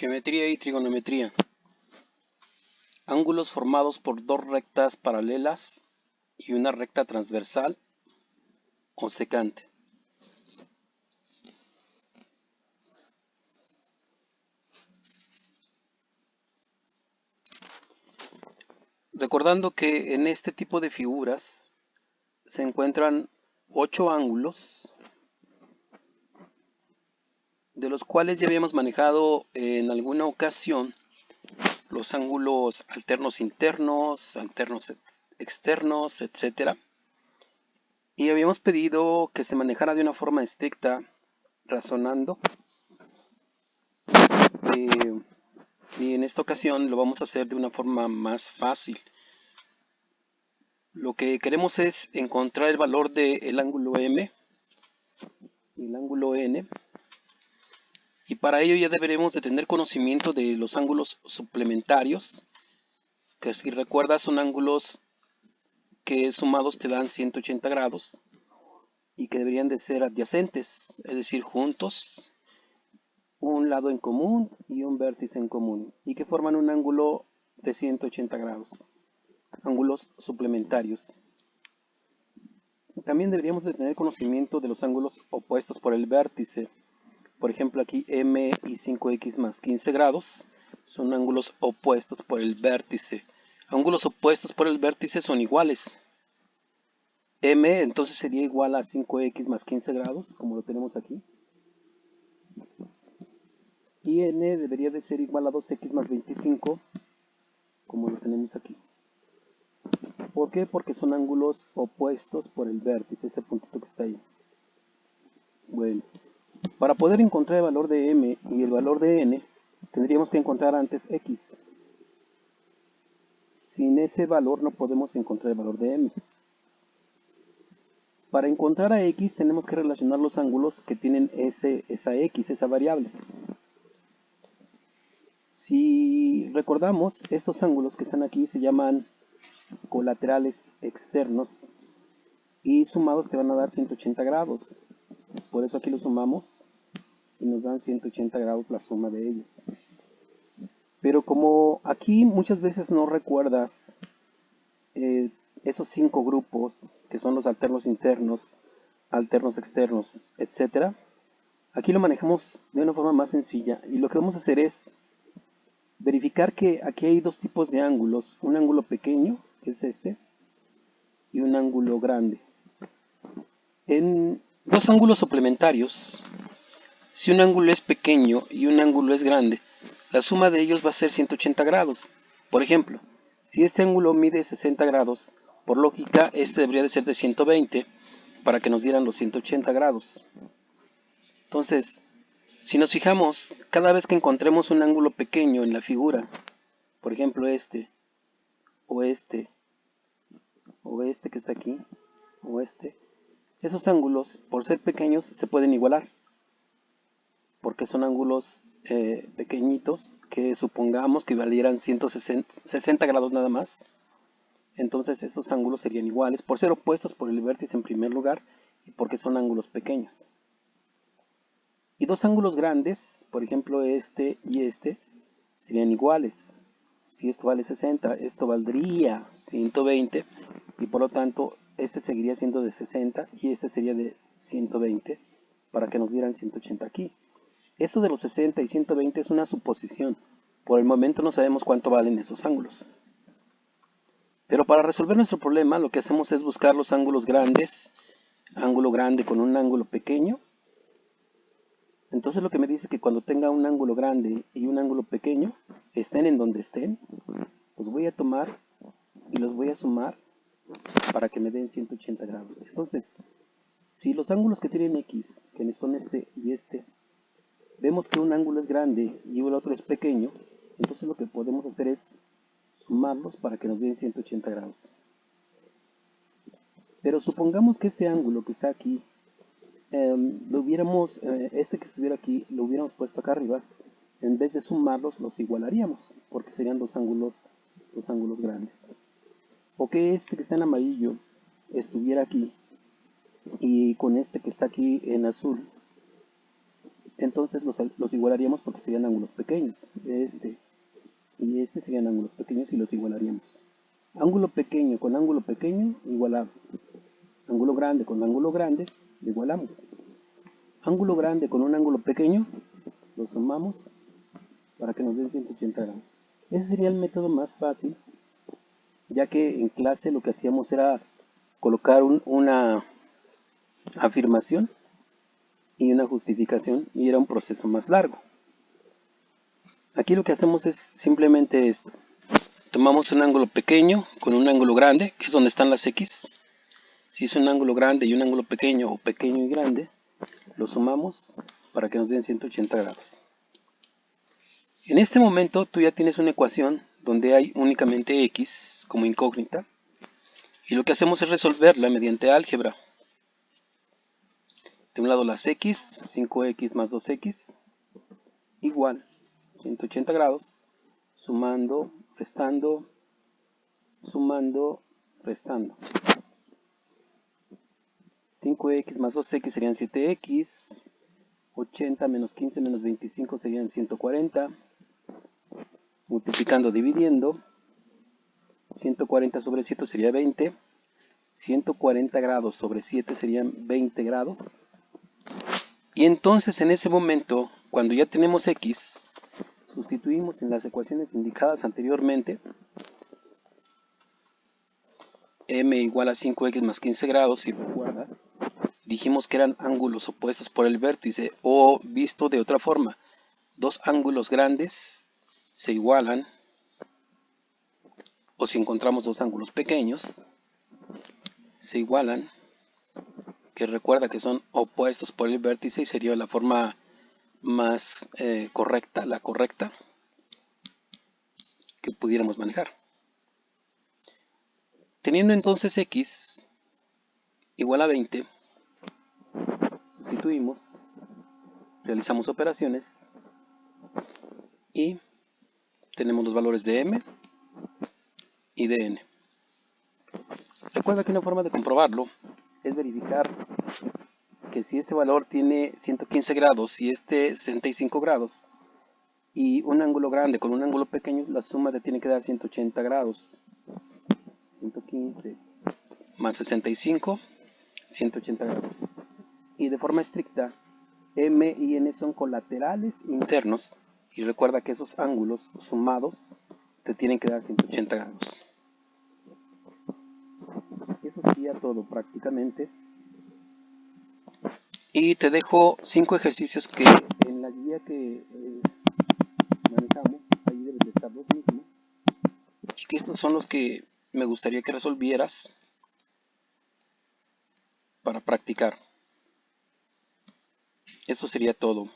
Geometría y trigonometría. Ángulos formados por dos rectas paralelas y una recta transversal o secante. Recordando que en este tipo de figuras se encuentran 8 ángulos, de los cuales ya habíamos manejado en alguna ocasión los ángulos alternos internos, alternos externos, etc. Y habíamos pedido que se manejara de una forma estricta, razonando. Y en esta ocasión lo vamos a hacer de una forma más fácil. Lo que queremos es encontrar el valor del ángulo M y el ángulo N. Y para ello ya deberemos de tener conocimiento de los ángulos suplementarios, que si recuerdas son ángulos que sumados te dan 180 grados y que deberían de ser adyacentes, es decir, juntos, un lado en común y un vértice en común, y que forman un ángulo de 180 grados, ángulos suplementarios. También deberíamos de tener conocimiento de los ángulos opuestos por el vértice. Por ejemplo, aquí M y 5x más 15 grados son ángulos opuestos por el vértice. Ángulos opuestos por el vértice son iguales. M entonces sería igual a 5x más 15 grados, como lo tenemos aquí. Y N debería de ser igual a 2x más 25, como lo tenemos aquí. ¿Por qué? Porque son ángulos opuestos por el vértice, ese puntito que está ahí. Bueno, para poder encontrar el valor de M y el valor de N, tendríamos que encontrar antes X. Sin ese valor no podemos encontrar el valor de M. Para encontrar a X tenemos que relacionar los ángulos que tienen esa X, esa variable. Si recordamos, estos ángulos que están aquí se llaman colaterales externos y sumados te van a dar 180 grados. Por eso aquí los sumamos y nos dan 180 grados la suma de ellos. Pero como aquí muchas veces no recuerdas esos 5 grupos que son los alternos internos, alternos externos, etc., aquí lo manejamos de una forma más sencilla y lo que vamos a hacer es verificar que aquí hay dos tipos de ángulos, un ángulo pequeño, que es este, y un ángulo grande. En dos ángulos suplementarios, si un ángulo es pequeño y un ángulo es grande, la suma de ellos va a ser 180 grados. Por ejemplo, si este ángulo mide 60 grados, por lógica este debería de ser de 120 para que nos dieran los 180 grados. Entonces, si nos fijamos, cada vez que encontremos un ángulo pequeño en la figura, por ejemplo este, o este, o este que está aquí, o este, esos ángulos, por ser pequeños, se pueden igualar, porque son ángulos pequeñitos que supongamos que valieran 160 grados nada más. Entonces esos ángulos serían iguales, por ser opuestos por el vértice en primer lugar y porque son ángulos pequeños. Y dos ángulos grandes, por ejemplo este y este, serían iguales. Si esto vale 60, esto valdría 120 y por lo tanto este seguiría siendo de 60 y este sería de 120 para que nos dieran 180 aquí. Eso de los 60 y 120 es una suposición. Por el momento no sabemos cuánto valen esos ángulos. Pero para resolver nuestro problema lo que hacemos es buscar los ángulos grandes, ángulo grande con un ángulo pequeño. Entonces lo que me dice que cuando tenga un ángulo grande y un ángulo pequeño, estén en donde estén, los voy a tomar y los voy a sumar para que me den 180 grados. Entonces, si los ángulos que tienen X, que son este y este, vemos que un ángulo es grande y el otro es pequeño, entonces lo que podemos hacer es sumarlos para que nos den 180 grados. Pero supongamos que este ángulo que está aquí, este que estuviera aquí, lo hubiéramos puesto acá arriba, en vez de sumarlos, los igualaríamos, porque serían los ángulos grandes. O que este que está en amarillo estuviera aquí, y con este que está aquí en azul, entonces los igualaríamos porque serían ángulos pequeños. Este y este serían ángulos pequeños y los igualaríamos. Ángulo pequeño con ángulo pequeño, igualado. Ángulo grande con ángulo grande, lo igualamos. Ángulo grande con un ángulo pequeño, lo sumamos para que nos den 180 grados. Ese sería el método más fácil, ya que en clase lo que hacíamos era colocar una afirmación y una justificación y era un proceso más largo. Aquí lo que hacemos es simplemente esto. Tomamos un ángulo pequeño con un ángulo grande, que es donde están las X. Si es un ángulo grande y un ángulo pequeño o pequeño y grande, lo sumamos para que nos den 180 grados. En este momento tú ya tienes una ecuación donde hay únicamente X como incógnita y lo que hacemos es resolverla mediante álgebra. De un lado las X, 5X más 2X, igual 180 grados, sumando, restando, sumando, restando. 5X más 2X serían 7X, 80 menos 15 menos 25 serían 140, multiplicando, dividiendo, 140 sobre 7 sería 20, 140 grados sobre 7 serían 20 grados. Y entonces en ese momento, cuando ya tenemos X, sustituimos en las ecuaciones indicadas anteriormente, M igual a 5X más 15 grados, si recuerdas, dijimos que eran ángulos opuestos por el vértice, o visto de otra forma, dos ángulos grandes se igualan, o si encontramos dos ángulos pequeños, se igualan, que recuerda que son opuestos por el vértice y sería la forma más correcta, la correcta que pudiéramos manejar. Teniendo entonces X igual a 20, sustituimos, realizamos operaciones y tenemos los valores de M y de N. Recuerda que una forma de comprobarlo es verificar que si este valor tiene 115 grados y este 65 grados y un ángulo grande con un ángulo pequeño, la suma te tiene que dar 180 grados. 115 más 65, 180 grados. Y de forma estricta, M y N son colaterales internos y recuerda que esos ángulos sumados te tienen que dar 180 grados. Eso sería todo prácticamente. Y te dejo 5 ejercicios que en la guía que manejamos, ahí deben de estar los mismos. Y que estos son los que me gustaría que resolvieras para practicar. Eso sería todo.